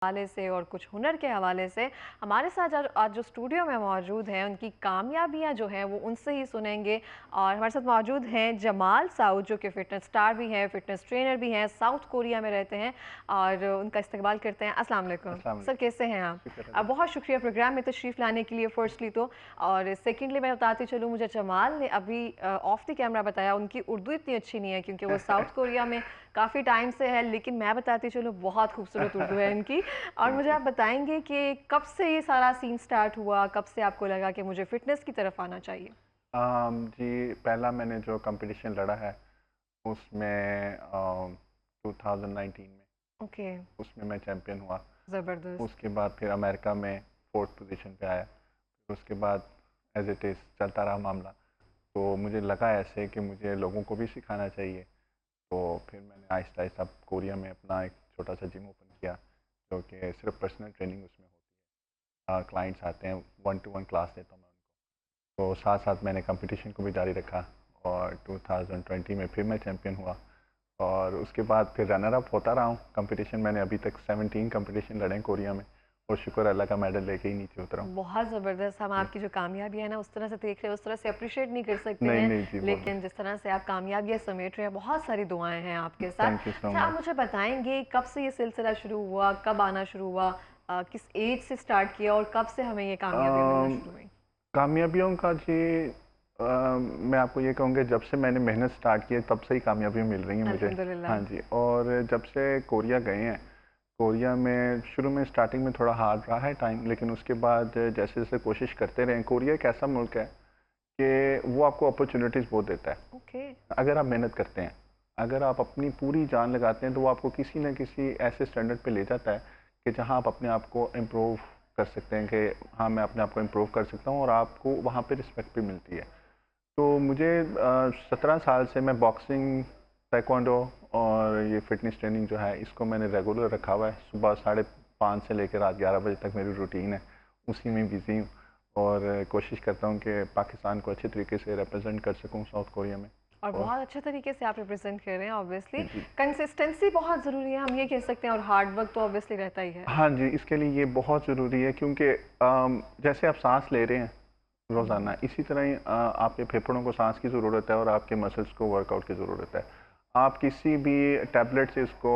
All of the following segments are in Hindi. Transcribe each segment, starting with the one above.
हवाले से और कुछ हुनर के हवाले से हमारे साथ आज जो स्टूडियो में मौजूद हैं उनकी कामयाबियां जो हैं वो उनसे ही सुनेंगे। और हमारे साथ मौजूद हैं जमाल साउद, जो कि फ़िटनेस स्टार भी हैं, फ़िटनेस ट्रेनर भी हैं, साउथ कोरिया में रहते हैं और उनका इस्तकबाल करते हैं। अस्सलाम वालेकुम अस्सलाम सर, वालेकुम। कैसे हैं आप? शुक्र अल्लाह बहुत शुक्रिया प्रोग्राम में तशरीफ़ लाने के लिए फ़र्स्टली तो। और सेकेंडली मैं बताती चलूँ, मुझे जमाल ने अभी ऑफ द कैमरा बताया उनकी उर्दू इतनी अच्छी नहीं है क्योंकि वो साउथ कोरिया में काफ़ी टाइम से है, लेकिन मैं बताती चलूँ बहुत खूबसूरत उर्दू है इनकी। और थैंक मुझे यू। आप बताएँगे कि कब से ये सारा सीन स्टार्ट हुआ? कब से आपको लगा कि मुझे फ़िटनेस की तरफ आना चाहिए? जी, पहला मैंने जो कंपटीशन लड़ा है उसमें 2019 में, ओके, उसमें मैं चैम्पियन हुआ। ज़बरदस्त। उसके बाद फिर अमेरिका में 4th पोजीशन पे आया। फिर उसके बाद एज़ इट इज़ चलता रहा मामला। तो मुझे लगा ऐसे कि मुझे लोगों को भी सिखाना चाहिए। तो फिर मैंने आहिस्ता-आहिस्ता कोरिया में अपना एक छोटा-सा जिम ओपन किया, जो कि सिर्फ़ पर्सनल ट्रेनिंग उसमें होती है। क्लाइंट्स आते हैं, 1 टू 1 क्लास देता हूँ मैं उनको। तो साथ-साथ मैंने कंपटीशन को भी जारी रखा और 2020 में फिर मैं चैम्पियन हुआ और उसके बाद फिर रनर अप होता रहा हूँ कंपटीशन। मैंने अभी तक 17 कंपटीशन लड़े हैं कोरिया में और शुक्र अल्लाह का मेडल लेके ही नीचे उतरा हूँ। बहुत ज़बरदस्त। हम जी। आपकी जो कामयाबी है ना उस तरह से देख रहे हैं, उस तरह से अप्रिशिएट नहीं कर सकते नहीं, हैं, नहीं जी, वो लेकिन जिस तरह से आप कामयाबियाँ समेट रहे हैं, बहुत सारी दुआएँ हैं आपके साथ। थैंक यू सो अच्छा, आप मच। मुझे बताएँगे कब से ये सिलसिला शुरू हुआ? कब आना शुरू हुआ? किस एज से स्टार्ट किया और कब से हमें ये कामयाबियाँ मिलना अम, शुरू हुई? कामयाबियों का जी, मैं आपको ये कहूँगा जब से मैंने मेहनत स्टार्ट की है तब से ही कामयाबी मिल रही है मुझे। हाँ अल्हम्दुलिल्लाह। जी, और जब से कोरिया गए हैं, कोरिया में शुरू में स्टार्टिंग में थोड़ा हार्ड रहा है टाइम, लेकिन उसके बाद जैसे-जैसे कोशिश करते रहे। कोरिया एक ऐसा मुल्क है कि वो आपको अपॉर्च्युनिटीज़ बहुत देता है, ओके, अगर आप मेहनत करते हैं। अगर आप अपनी पूरी जान लगाते हैं तो वो आपको किसी न किसी ऐसे स्टैंडर्ड पे ले जाता है कि जहाँ आप अपने आप को इम्प्रूव कर सकते हैं कि हाँ, मैं अपने आप को इम्प्रूव कर सकता हूँ और आपको वहाँ पे रिस्पेक्ट भी मिलती है। तो मुझे 17 साल से मैं बॉक्सिंग, ताइक्वांडो और ये फ़िटनेस ट्रेनिंग जो है इसको मैंने रेगुलर रखा हुआ है। सुबह 5:30 से लेकर रात 11 बजे तक मेरी रूटीन है, उसी में बिज़ी हूँ और कोशिश करता हूँ कि पाकिस्तान को अच्छे तरीके से रिप्रेज़ेंट कर सकूँ साउथ कोरिया में। और और बहुत अच्छे तरीके से आप रिप्रेज़ेंट कर रहे हैं ऑब्वियसली। जी, जी। कंसिस्टेंसी बहुत ज़रूरी है, हम ये कह सकते हैं, और हार्ड वर्क तो ऑब्वियसली रहता ही है। हाँ जी, इसके लिए ये बहुत ज़रूरी है क्योंकि जैसे आप साँस ले रहे हैं रोज़ाना, इसी तरह ही आपके फेफड़ों को साँस की ज़रूरत है और आपके मसल्स को वर्कआउट की ज़रूरत है। आप किसी भी टैबलेट से इसको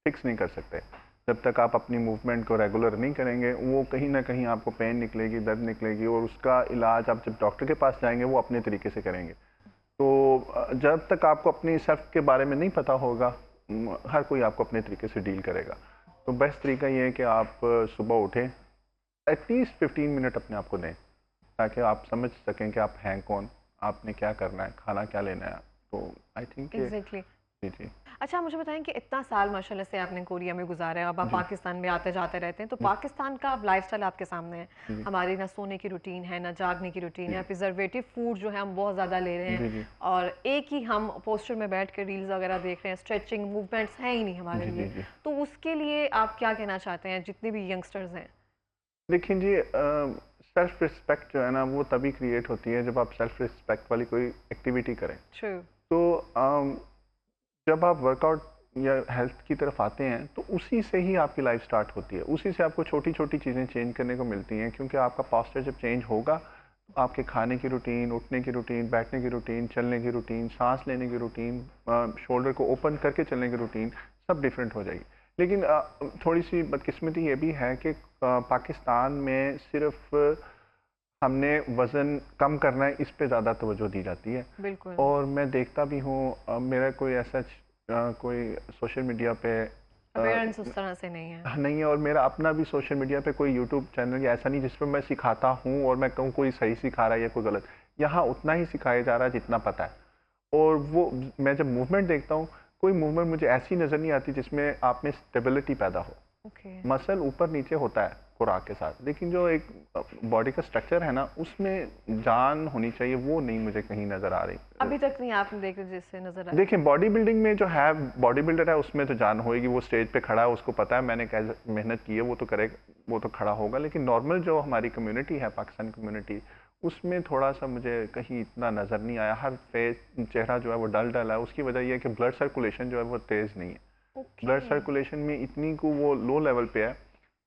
फिक्स नहीं कर सकते। जब तक आप अपनी मूवमेंट को रेगुलर नहीं करेंगे, वो कहीं न कहीं आपको पेन निकलेगी, दर्द निकलेगी और उसका इलाज आप जब डॉक्टर के पास जाएँगे, वो अपने तरीके से करेंगे। तो जब तक आपको अपनी सेल्फ के बारे में नहीं पता होगा, हर कोई आपको अपने तरीके से डील करेगा। तो बेस्ट तरीका ये है कि आप सुबह उठें, एटलीस्ट 15 मिनट अपने आप को दें, ताकि आप समझ सकें कि आप हैं कौन, आपने क्या करना है, खाना क्या लेना है। तो आई थिंक कि एग्ज़ैक्टली। जी, जी। अच्छा, मुझे बताएँ कि इतना साल माशाल्लाह से आपने कोरिया में गुज़ारा है, अब आप जी, पाकिस्तान में आते-जाते रहते हैं, तो जी, पाकिस्तान का अब लाइफ़स्टाइल आपके सामने है। जी, हमारी ना सोने की रूटीन है, ना जागने की रूटीन जी, है, प्रिज़र्वेटिव फूड जो है हम बहुत ज़्यादा ले रहे हैं जी, जी, और एक ही हम पोस्चर में बैठ के रील्स वगैरह देख रहे हैं, स्ट्रेचिंग मूवमेंट्स हैं ही नहीं हमारे जी, जी, लिए। जी। तो उसके लिए आप क्या कहना चाहते हैं, जितने भी यंगस्टर्स हैं? देखिए जी, सेल्फ रिस्पेक्ट जो है ना वो तभी क्रिएट होती है जब आप सेल्फ रिस्पेक्ट वाली कोई एक्टिविटी करें। ट्रू। तो जब आप वर्कआउट या हेल्थ की तरफ आते हैं तो उसी से ही आपकी लाइफ स्टार्ट होती है, उसी से आपको छोटी छोटी चीज़ें चेंज करने को मिलती हैं क्योंकि आपका पास्चर जब चेंज होगा तो आपके खाने की रूटीन, उठने की रूटीन, बैठने की रूटीन, चलने की रूटीन, सांस लेने की रूटीन, शोल्डर को ओपन करके चलने की रूटीन सब डिफरेंट हो जाएगी। लेकिन थोड़ी सी बदकिस्मती ये भी है कि पाकिस्तान में सिर्फ हमने वज़न कम करना है इस पे ज़्यादा तवज्जो दी जाती है। बिल्कुल। और मैं देखता भी हूँ, मेरा कोई ऐसा कोई सोशल मीडिया पे अपियरेंस उस तरह से नहीं है। नहीं है और मेरा अपना भी सोशल मीडिया पे कोई यूट्यूब चैनल या ऐसा नहीं जिस पे मैं सिखाता हूँ और मैं कहूँ कोई सही सिखा रहा है या कोई गलत। यहाँ उतना ही सिखाया जा रहा है जितना पता है। और वो मैं जब मूवमेंट देखता हूँ, कोई मूवमेंट मुझे ऐसी नज़र नहीं आती जिसमें आप में स्टेबिलिटी पैदा हो। ओके। मसल ऊपर-नीचे होता है खुराक के साथ, लेकिन जो एक बॉडी का स्ट्रक्चर है ना, उसमें जान होनी चाहिए, वो नहीं मुझे कहीं नज़र आ रही। अभी तक नहीं आपने देखा जिससे नज़र आया? देखिए, बॉडी बिल्डिंग में जो है, बॉडी बिल्डर है, उसमें तो जान होएगी, वो स्टेज पे खड़ा है, उसको पता है मैंने क्या मेहनत की है, वो तो करेगा, वो तो खड़ा होगा। लेकिन नॉर्मल जो हमारी कम्युनिटी है, पाकिस्तानी कम्युनिटी, उसमें थोड़ा-सा मुझे कहीं इतना नज़र नहीं आया। हर फेस चेहरा जो है वो डल-डल है, उसकी वजह ये है कि ब्लड सर्कुलेशन जो है वो तेज़ नहीं है। ओके। ब्लड सर्कुलेशन में इतनी को वो लो लेवल पे है,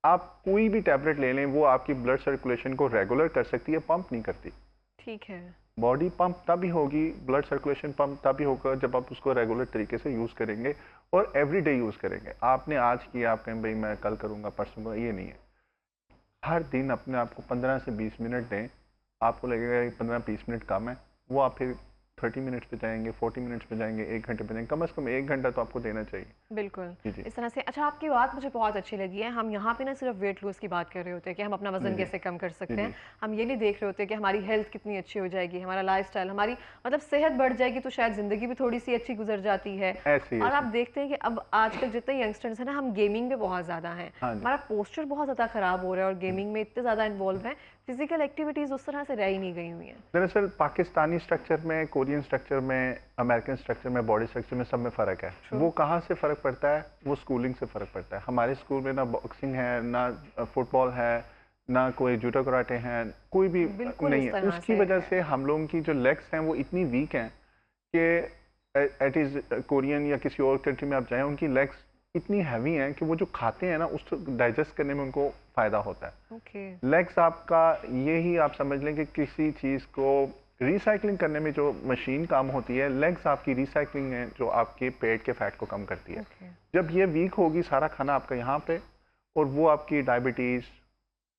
आप कोई भी टैबलेट ले लें वो आपकी ब्लड सर्कुलेशन को रेगुलर कर सकती है, पंप नहीं करती। ठीक है। बॉडी पंप तभी होगी, ब्लड सर्कुलेशन पंप तभी होगा जब आप उसको रेगुलर तरीके से यूज़ करेंगे और एवरीडे यूज़ करेंगे। आपने आज किया, आप कहें भाई मैं कल करूँगा, परसों करूँगा, ये नहीं है। हर दिन अपने आप को 15 से 20 मिनट दें। आपको लगेगा कि 15-20 मिनट कम है, वो आप फिर 30 मिनट्स पे जाएंगे, 40 मिनट्स पे जाएंगे, 1 घंटे पे जाएंगे, कम से कम 1 घंटा तो आपको देना चाहिए। बिल्कुल। जी जी इस तरह से अच्छा, आपकी बात मुझे बहुत अच्छी लगी है। हम यहाँ पे ना सिर्फ वेट लूज़ की बात कर रहे होते हैं कि हम अपना जी वज़न जी कैसे कम कर जी सकते जी हैं। हम ये नहीं देख रहे होते कि हमारी हेल्थ कितनी अच्छी हो जाएगी, हमारा लाइफ़स्टाइल, हमारी मतलब सेहत बढ़ जाएगी तो शायद ज़िंदगी भी थोड़ी-सी अच्छी गुज़र जाती है। ऐसे ही और आप ऐसे। देखते हैं कि अब आजकल जितने यंगस्टर्स हैं ना, हम गेमिंग में बहुत ज़्यादा हैं। हाँ जी। हमारा पोस्चर बहुत ज़्यादा ख़राब हो रहा है और हम्म। गेमिंग में इतने ज़्यादा इन्वॉल्व हैं, फिज़िकल एक्टिविटीज़ उस तरह से रह ही नहीं गई हुई हैं। दरअसल पाकिस्तानी स्ट्रक्चर में, कोरियन स्ट्रक्चर में, अमेरिकन स्ट्रक्चर में, बॉडी स्ट्रक्चर में, सब में फ़र्क है। ट्रू। वो कहाँ से फ़र्क पड़ता है? वो स्कूलिंग से फ़र्क पड़ता है। हमारे स्कूल में ना बॉक्सिंग है, ना फुटबॉल है, ना कोई जूडो कराटे हैं, कोई भी बिल्कुल नहीं इस है। तरह उसकी से वजह है। से हम लोगों की जो लेग्स हैं वो इतनी वीक हैं कि एट इज़ कोरियन या किसी और कंट्री में आप जाएँ, उनकी लेग्स इतनी हैवी हैं कि वो जो खाते हैं ना उसको डाइजेस्ट करने में उनको फ़ायदा होता है। ओके। लेग्स आपका, ये ही आप समझ लें कि किसी चीज़ को रिसाइकलिंग करने में जो मशीन काम होती है, लेग्स आपकी रिसाइकलिंग है जो आपके पेट के फैट को कम करती है। ओके। जब ये वीक होगी, सारा खाना आपका यहाँ पे, और वो आपकी डायबिटीज़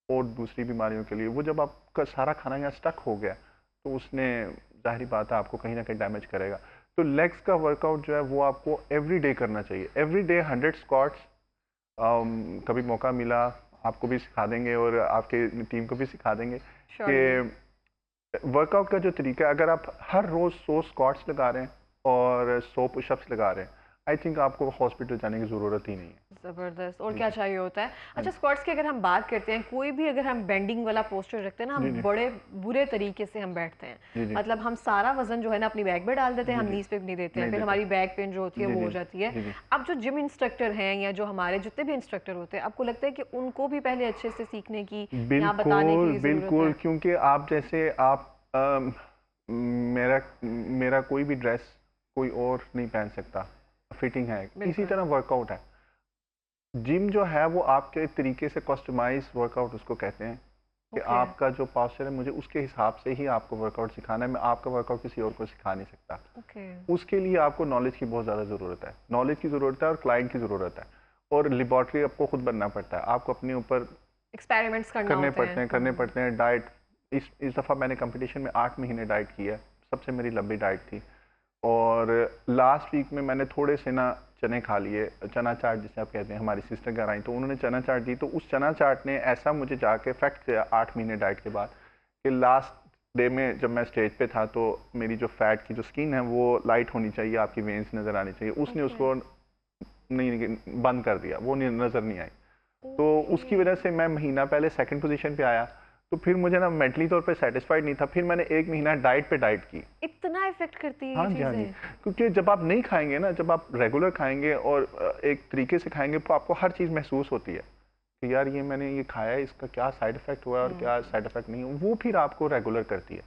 और दूसरी बीमारियों के लिए, वो जब आपका सारा खाना यहाँ स्टक हो गया तो उसने, जाहिर बात है, आपको कहीं ना कहीं डैमेज करेगा। तो लेग्स का वर्कआउट जो है वो आपको एवरी डे करना चाहिए। Every day 100 squats. कभी मौका मिला आपको भी सिखा देंगे और आपके टीम को भी सिखा देंगे श्योरली। कि वर्कआउट का जो तरीका है, अगर आप हर रोज़ 100 स्क्वाट्स लगा रहे हैं और 100 पुशअप्स लगा रहे हैं, आई थिंक आपको हॉस्पिटल जाने की ज़रूरत ही नहीं है। ज़बरदस्त, और जी क्या जी। चाहिए होता है। हाँ अच्छा, जी स्क्वाट्स की अगर हम बात करते हैं, कोई भी अगर हम बेंडिंग वाला पोस्चर रखते हैं ना, जी हम जी बड़े बुरे तरीके से हम बैठते हैं। जी जी मतलब हम सारा वज़न जो है ना अपनी बैक पे डाल देते हैं, जी हम जी नीज़ पे भी नहीं देते हैं, नहीं फिर देते। हमारी बैक पेन जो होती है जी वो जी हो जाती है। जी जी। अब जो जिम इंस्ट्रक्टर हैं या जो हमारे जितने भी इंस्ट्रक्टर होते हैं, आपको लगता है कि उनको भी पहले अच्छे से सीखने की या बताने के बिल्कुल लिए ज़रूरत बिल्कुल, है? क्योंकि आप जैसे आप मेरा मेरा कोई भी ड्रेस कोई और नहीं पहन सकता, फिटिंग है, इसी बिल्कुल। तरह वर्कआउट है। जिम जो है वो आपके तरीके से कस्टमाइज वर्कआउट उसको कहते हैं कि ओके। आपका जो पास्चर है, मुझे उसके हिसाब से ही आपको वर्कआउट सिखाना है। मैं आपका वर्कआउट किसी और को सिखा नहीं सकता। ओके। उसके लिए आपको नॉलेज की बहुत ज़्यादा ज़रूरत है, नॉलेज की ज़रूरत है और क्लाइंट की ज़रूरत है, और लेबॉर्ट्री आपको खुद बनना पड़ता है। आपको अपने ऊपर एक्सपेरिमेंट्स करना होते हैं। करने पड़ते हैं। डाइट, इस दफ़ा मैंने कंपटीशन में 8 महीने डाइट की है, सबसे मेरी लंबी डाइट थी। और लास्ट वीक में मैंने थोड़े से ना चने खा लिए, चना चाट जिसे आप कहते हैं। हमारी सिस्टर घर आई तो उन्होंने चना चाट दी, तो उस चना चाट ने ऐसा मुझे जाके इफेक्ट किया 8 महीने डाइट के बाद कि लास्ट डे में जब मैं स्टेज पे था तो मेरी जो फैट की जो स्किन है वो लाइट होनी चाहिए, आपकी वेन्स नज़र आनी चाहिए, उसने ओके। उसको नहीं बंद कर दिया, वो नज़र नहीं आई। तो उसकी ओके। वजह से मैं महीना पहले सेकंड पोजीशन पे आया, तो फिर मुझे ना मेंटली तौर पे सेटिस्फाइड नहीं था। फिर मैंने 1 महीना डाइट की। इतना इफ़ेक्ट करती है ये हाँ जी, हाँ जी। चीज़ें? क्योंकि जब आप नहीं खाएँगे ना, जब आप रेगुलर खाएँगे और एक तरीके से खाएँगे, तो आपको हर चीज़ महसूस होती है कि यार ये मैंने ये खाया है, इसका क्या साइड इफ़ेक्ट हुआ है और हुँ। क्या साइड इफ़ेक्ट नहीं हुआ। वो फिर आपको रेगुलर करती है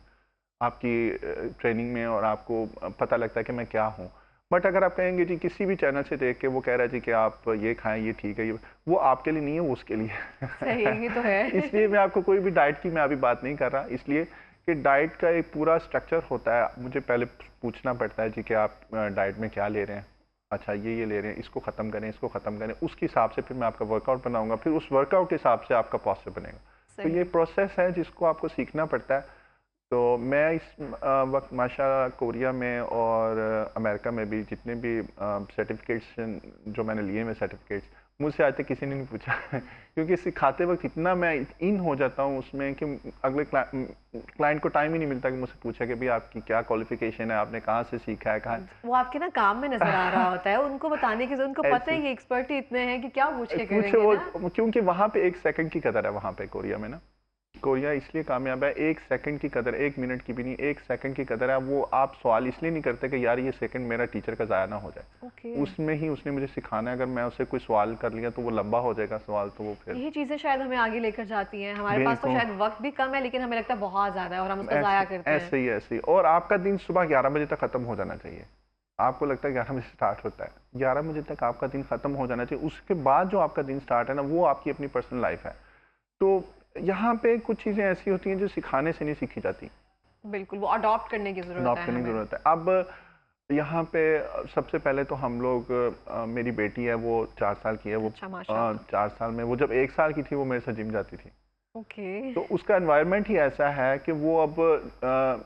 आपकी ट्रेनिंग में, और आपको पता लगता है कि मैं क्या हूँ। बट अगर आप कहेंगे जी किसी भी चैनल से देख के वो कह रहा है जी कि आप ये खाएँ, ये ठीक है, ये वो आपके लिए नहीं है, वो उसके लिए सही, है। ये तो है। इसलिए मैं आपको कोई भी डाइट की मैं अभी बात नहीं कर रहा, इसलिए कि डाइट का एक पूरा स्ट्रक्चर होता है। मुझे पहले पूछना पड़ता है जी कि आप डाइट में क्या ले रहे हैं। अच्छा, ये ले रहे हैं, इसको ख़त्म करें, इसको ख़त्म करें, उसके हिसाब से फिर मैं आपका वर्कआउट बनाऊंगा, फिर उस वर्कआउट के हिसाब से आपका पॉस्चर बनेगा। तो ये सही। प्रोसेस है जिसको आपको सीखना पड़ता है। तो मैं इस वक्त माशाल्लाह कोरिया में और अमेरिका में भी जितने भी सर्टिफिकेट्स जो मैंने लिए हैं सर्टिफिकेट्स, मुझसे आज तक किसी ने नहीं पूछा क्योंकि सिखाते वक्त इतना मैं इन हो जाता हूँ उसमें कि अगले क्लाइंट को टाइम ही नहीं मिलता कि मुझसे पूछा कि भाई आपकी क्या क्वालिफिकेशन है, आपने कहाँ से सीखा है, कहाँ वो आपके ना काम में नज़र आ रहा होता है, उनको बताने की उनको पता है ऐसे ये एक्सपर्ट ही इतने हैं कि क्या पूछ के पूछे करेंगे ना? वो, क्योंकि वहाँ पे 1 सेकंड की कदर है। वहाँ पे कोरिया में ना, कोरिया इसलिए कामयाब है, 1 सेकंड की कदर, 1 मिनट की भी नहीं, 1 सेकंड की कदर है। वो आप सवाल इसलिए नहीं करते कि यार ये सेकंड मेरा टीचर का ज़ाया ना हो जाए, ओके। उसमें ही उसने मुझे सिखाना है। अगर मैं उससे कोई सवाल कर लिया तो वो लंबा हो जाएगा सवाल, तो वो फिर यही चीज़ें शायद हमें आगे लेकर जाती हैं। हमारे पास तो बिल्कुल शायद वक़्त भी कम है, लेकिन हमें लगता है बहुत ज़्यादा है और हम उसको ज़ाया ऐसे करते हैं। ऐसे ही और आपका दिन सुबह 11 बजे तक ख़त्म हो जाना चाहिए। आपको लगता है 11 बजे स्टार्ट होता है, 11 बजे तक आपका दिन खत्म हो जाना चाहिए। उसके बाद जो आपका दिन स्टार्ट है ना, वो आपकी अपनी पर्सनल लाइफ है। तो यहाँ पे कुछ चीज़ें ऐसी होती हैं जो सिखाने से नहीं सीखी जाती, बिल्कुल, वो अडॉप्ट करने की ज़रूरत अडॉप्ट है करने की हमें। ज़रूरत है। अब यहाँ पे सबसे पहले तो हम लोग मेरी बेटी है वो 4 साल की है, वो अच्छा, माशाल्लाह। 4 साल में, वो जब 1 साल की थी वो मेरे साथ जिम जाती थी। ओके। तो उसका एनवायरनमेंट ही ऐसा है कि वो अब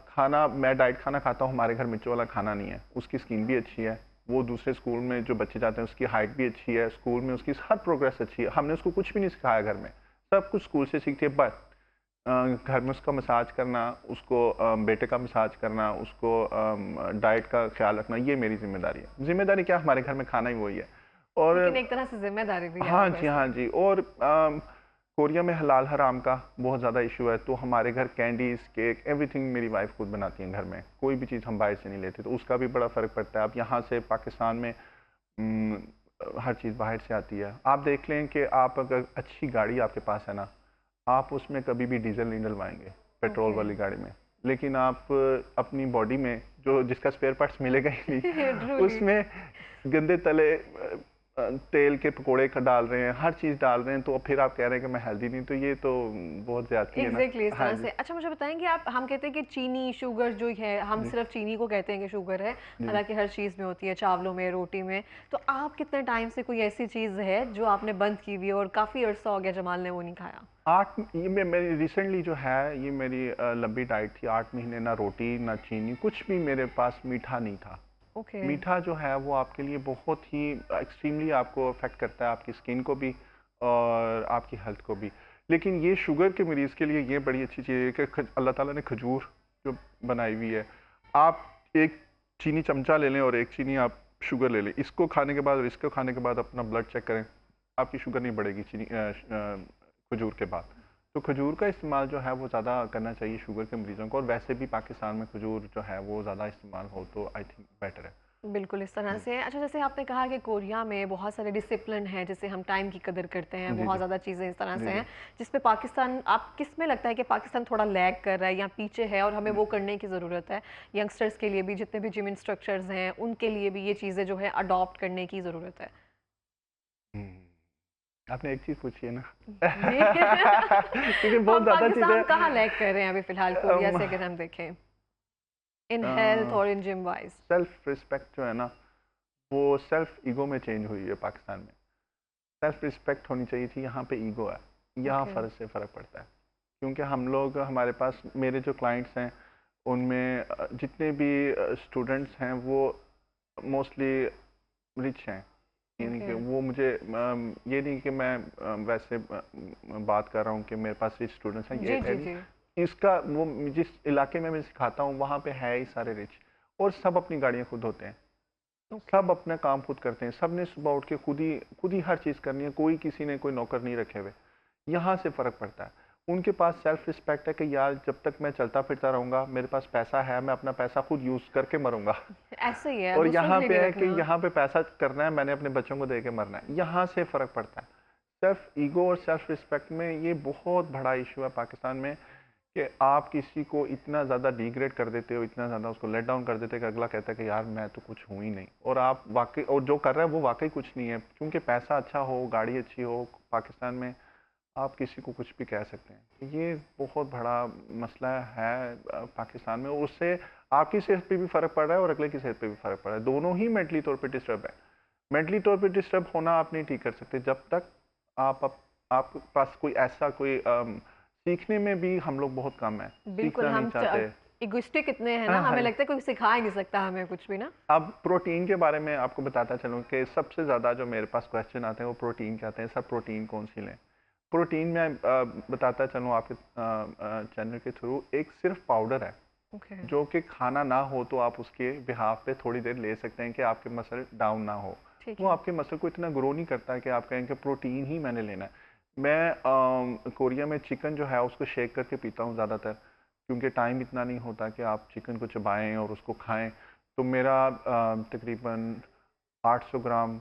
खाना, मैं डाइट खाना खाता हूँ, हमारे घर मिर्च वाला खाना नहीं है। उसकी स्किन भी अच्छी है, वो दूसरे स्कूल में जो बच्चे जाते हैं उसकी हाइट भी अच्छी है, स्कूल में उसकी हर प्रोग्रेस अच्छी है। हमने उसको कुछ भी नहीं सिखाया घर में, सब कुछ स्कूल से सीखती है। बट घर में उसका मसाज करना, उसको बेटे का मसाज करना, उसको डाइट का ख्याल रखना, ये मेरी जिम्मेदारी है। जिम्मेदारी क्या, हमारे घर में खाना ही वही है। और लेकिन एक तरह से ज़िम्मेदारी भी है हाँ वो जी, वैसे। हाँ जी। और कोरिया में हलाल हराम का बहुत ज़्यादा इशू है, तो हमारे घर कैंडीज़, केक, एवरीथिंग मेरी वाइफ खुद बनाती हैं घर में। कोई भी चीज़ हम बाहर से नहीं लेते, तो उसका भी बड़ा फ़र्क पड़ता है। अब यहाँ से पाकिस्तान में हर चीज़ बाहर से आती है। आप देख लें कि आप अगर अच्छी गाड़ी आपके पास है ना, आप उसमें कभी भी डीज़ल नहीं डलवाएँगे, पेट्रोल ओके। वाली गाड़ी में। लेकिन आप अपनी बॉडी में जो जिसका स्पेयर पार्ट्स मिलेगा ही नहीं, ट्रूली। उसमें गंदे तले तेल के पकोड़े डाल रहे हैं, हर चीज़ डाल रहे हैं, तो फिर आप कह रहे हैं कि मैं हेल्दी नहीं, तो ये तो बहुत ज़्यादती है ना। एग्जैक्टली इस हाँ तरह जी, से। अच्छा, मुझे बताएंगे आप, हम कहते हैं कि चीनी शुगर जो है, हम जी, सिर्फ चीनी को कहते हैं कि शुगर है, जी। हालांकि हर चीज़ में होती है, चावलों में, रोटी में। तो आप कितने टाइम से कोई ऐसी चीज़ है जो आपने बंद की हुई है और काफ़ी अरसा हो गया जमाल ने वो नहीं खाया? 8 ये मेरी रिसेंटली जो है, ये मेरी लंबी डाइट थी। 8 महीने ना रोटी, ना चीनी, कुछ भी मेरे पास मीठा नहीं था। ओके। मीठा जो है वो आपके लिए बहुत ही एक्सट्रीमली आपको अफेक्ट करता है, आपकी स्किन को भी और आपकी हेल्थ को भी। लेकिन ये शुगर के मरीज़ के लिए ये बड़ी अच्छी चीज़ है कि अल्लाह ताला ने खजूर जो बनाई हुई है, आप एक चीनी चमचा ले लें और एक चीनी आप शुगर ले लें। इसको खाने के बाद और इसको खाने के बाद अपना ब्लड चेक करें, आपकी शुगर नहीं बढ़ेगी खजूर के बाद। तो खजूर का इस्तेमाल जो है वो ज़्यादा करना चाहिए शुगर के मरीज़ों को, और वैसे भी पाकिस्तान में खजूर जो है वो ज़्यादा इस्तेमाल हो तो आई थिंक बेटर है। बिल्कुल इस तरह से। अच्छा, जैसे आपने कहा कि कोरिया में बहुत सारे डिसिप्लिन हैं, जैसे हम टाइम की कदर करते हैं, जी, बहुत जी। ज़्यादा चीज़ें इस तरह जी, से जी। हैं, जिस पे पाकिस्तान, आप किस में लगता है कि पाकिस्तान थोड़ा लैग कर रहा है या पीछे है और हमें वो करने की ज़रूरत है? यंगस्टर्स के लिए भी, जितने भी जिम इंस्ट्रक्टर्स हैं, उनके लिए भी ये चीज़ें जो है अडॉप्ट करने की ज़रूरत है। आपने एक चीज़ पूछी है ना। जी। क्योंकि बहुत हम ज़्यादा पाकिस्तान कहाँ चीज़ें लैग कर रहे हैं अभी फ़िलहाल कोरिया से अगर हम देखें, इन हेल्थ और इन जिम वाइज़? सेल्फ रिस्पेक्ट जो है ना, वो सेल्फ ईगो में चेंज हुई है पाकिस्तान में। सेल्फ रिस्पेक्ट होनी चाहिए थी, यहाँ पे ईगो है। यहाँ ओके। फ़र्क से फ़र्क पड़ता है। क्योंकि हम लोग, हमारे पास, मेरे जो क्लाइंट्स हैं उनमें जितने भी स्टूडेंट्स हैं वो मोस्टली रिच हैं। यानी ओके। कि वो मुझे ये नहीं कि मैं वैसे बात कर रहा हूँ कि मेरे पास रिच स्टूडेंट्स हैं, ये जी, है जी, जी। नहीं। इसका वो जिस इलाके में मैं सिखाता हूँ वहाँ पे है ही सारे रिच, और सब अपनी गाड़ियाँ खुद होते हैं, ओके। सब अपना काम खुद करते हैं, सब ने सुबह उठ के खुद ही हर चीज़ करनी है, कोई किसी ने कोई नौकर नहीं रखे हुए। यहाँ से फ़र्क पड़ता है। उनके पास सेल्फ रिस्पेक्ट है कि यार जब तक मैं चलता फिरता रहूँगा, मेरे पास पैसा है, मैं अपना पैसा खुद यूज़ करके मरूँगा। ऐसे ही है, और दूसरों के यहाँ लिए पे नहीं है कि रखना। यहाँ पे पैसा करना है, मैंने अपने बच्चों को दे के मरना है। यहाँ से फ़र्क पड़ता है। सेल्फ ईगो और सेल्फ रिस्पेक्ट में ये बहुत बड़ा इशू है पाकिस्तान में, कि आप किसी को इतना ज़्यादा डिग्रेड कर देते हो, इतना ज़्यादा उसको लेट डाउन कर देते हो कि अगला कहता है कि यार मैं तो कुछ हूँ ही नहीं, और आप वाकई, और जो कर रहा है वो वाकई कुछ नहीं है। क्योंकि पैसा अच्छा हो, गाड़ी अच्छी हो, पाकिस्तान में आप किसी को कुछ भी कह सकते हैं। ये बहुत बड़ा मसला है पाकिस्तान में। उससे आपकी सेहत पे भी फ़र्क पड़ रहा है और अगले की सेहत पे भी फ़र्क पड़ रहा है। दोनों ही मेंटली तौर पे डिस्टर्ब है। मेंटली तौर पे डिस्टर्ब होना आप नहीं ठीक कर सकते जब तक आपके पास कोई ऐसा कोई सीखने में भी हम लोग बहुत कम है, बिल्कुल, सीखना नहीं हम चाहते। इगोइस्टिक इतने हैं ना, हाँ, हमें हाँ। लगता है कोई सिखा ही नहीं सकता हमें कुछ भी ना। अब प्रोटीन के बारे में आपको बताता चलूँ कि सबसे ज़्यादा जो मेरे पास क्वेश्चन आते हैं वो प्रोटीन के आते हैं। सब प्रोटीन कौन सी लें? प्रोटीन में बताता चलूँ आपके चैनल के थ्रू, एक सिर्फ पाउडर है ओके। जो कि खाना ना हो तो आप उसके बिहाफ पे थोड़ी देर ले सकते हैं कि आपके मसल डाउन ना हो। ठीक वो है। आपके मसल को इतना ग्रो नहीं करता है कि आप कहें कि प्रोटीन ही मैंने लेना है। मैं कोरिया में चिकन जो है उसको शेक करके पीता हूँ ज़्यादातर, क्योंकि टाइम इतना नहीं होता कि आप चिकन को चबाएं और उसको खाएं। तो मेरा तकरीबन 800 ग्राम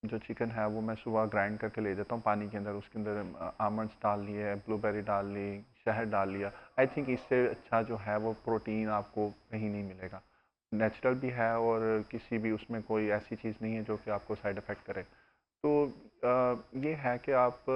जो चिकन है वो मैं सुबह ग्राइंड करके ले जाता हूँ पानी के अंदर। उसके अंदर आमंड्स डाल लिए, ब्लूबेरी डाल ली, शहद डाल लिया। आई थिंक इससे अच्छा जो है वो प्रोटीन आपको कहीं नहीं मिलेगा। नेचुरल भी है और किसी भी उसमें कोई ऐसी चीज़ नहीं है जो कि आपको साइड इफ़ेक्ट करे। तो ये है कि आप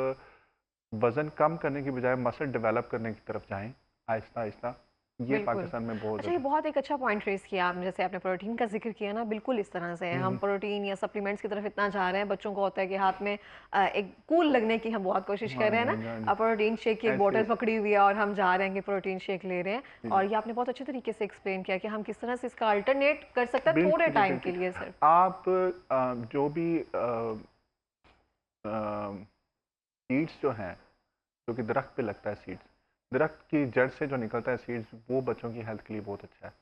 वज़न कम करने की बजाय मसल डेवलप करने की तरफ जाएँ, आहिस्ता-आहिस्ता। ये बिल्कुल। पाकिस्तान में बहुत अच्छा, ये ज़्यादा। बहुत एक अच्छा पॉइंट रेज़ किया आपने, जैसे आपने प्रोटीन का ज़िक्र किया ना, बिल्कुल इस तरह से है। हुँ, हम हुँ। प्रोटीन या सप्लीमेंट्स की तरफ इतना जा रहे हैं, बच्चों को होता है कि हाथ में एक कूल लगने की हम बहुत कोशिश कर हाँ रहे जी, हैं हाँ ना। जी, हाँ जी। प्रोटीन शेक की एक ऐसे बॉटल पकड़ी हुई है और हम जा रहे हैं कि प्रोटीन शेक ले रहे हैं। जी, और ये आपने बहुत अच्छे तरीके से एक्सप्लेन किया कि हम किस तरह से इसका अल्टरनेट कर सकते हैं थोड़े बिल्कुल जी, टाइम के बिल्कुल। लिए सिर्फ। आप जो भी सीड्स जो हैं, जो कि दरख्त पे लगता है सीड्स, दरख्त की जड़ से जो निकलता है सीड्स, वो बच्चों की हेल्थ के लिए बहुत अच्छा है।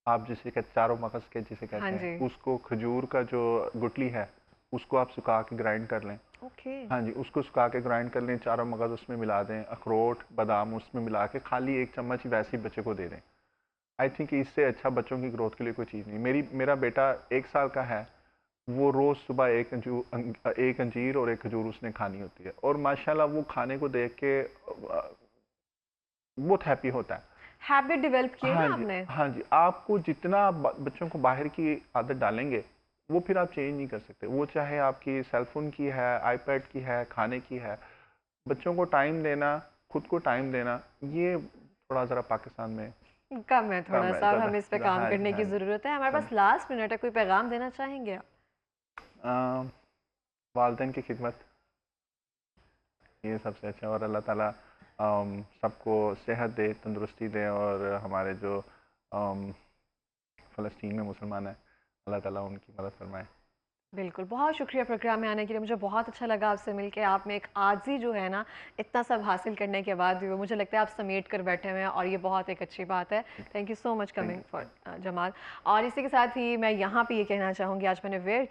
आप जिसे कहते चारों मगज के जिसे हाँ कहते हैं, जी। उसको खजूर का जो गुठली है, उसको आप सुखा के ग्राइंड कर लें। ओके। हाँ जी, उसको सुखा के ग्राइंड कर लें, चारों मगज उसमें मिला दें, अखरोट, बादाम उसमें मिला के खाली 1 चम्मच वैसे ही बच्चे को दे दें। आई थिंक इससे अच्छा बच्चों की ग्रोथ के लिए कोई चीज़ नहीं। मेरा बेटा 1 साल का है, वो रोज़ सुबह 1 अंजीर और 1 खजूर उसने खानी होती है और माशाल्लाह वो खाने को देख के बहुत हैप्पी होता है। हैबिट डेवलप की है हाँ ना जी, आपने। हाँ जी। आपको जितना बच्चों को बाहर की आदत डालेंगे, वो फिर आप चेंज नहीं कर सकते। वो चाहे आपकी सेल फ़ोन की है, आईपैड की है, खाने की है। बच्चों को टाइम देना, खुद को टाइम देना, ये थोड़ा ज़रा पाकिस्तान में कम है कम है थोड़ा-सा और ज़्यादा। हमें इस पे काम हाँ जी, करने की हाँ जी। ज़रूरत है। हमारे हाँ पास जी। लास्ट मिनट है, कोई पैगाम देना चाहेंगे आप? वालिदैन की खिदमत, ये सबसे अच्छा और अल्लाह ताला सबको सेहत दे, तंदुरुस्ती दे और हमारे जो फ़लस्तीन में मुसलमान हैं, अल्लाह ताला उनकी मदद फरमाए। बिल्कुल, बहुत शुक्रिया प्रोग्राम में आने के लिए। मुझे बहुत अच्छा लगा आपसे मिलके। आप में एक आज़ी जो है ना, इतना सब हासिल करने के बाद भी वो मुझे लगता है आप समेट कर बैठे हुए हैं और ये बहुत एक अच्छी बात है। Thank you so much thank coming you, for thank you. Jamal. और इसी के साथ ही मैं यहाँ पे ये कहना चाहूँगी, आज मैंने वेयर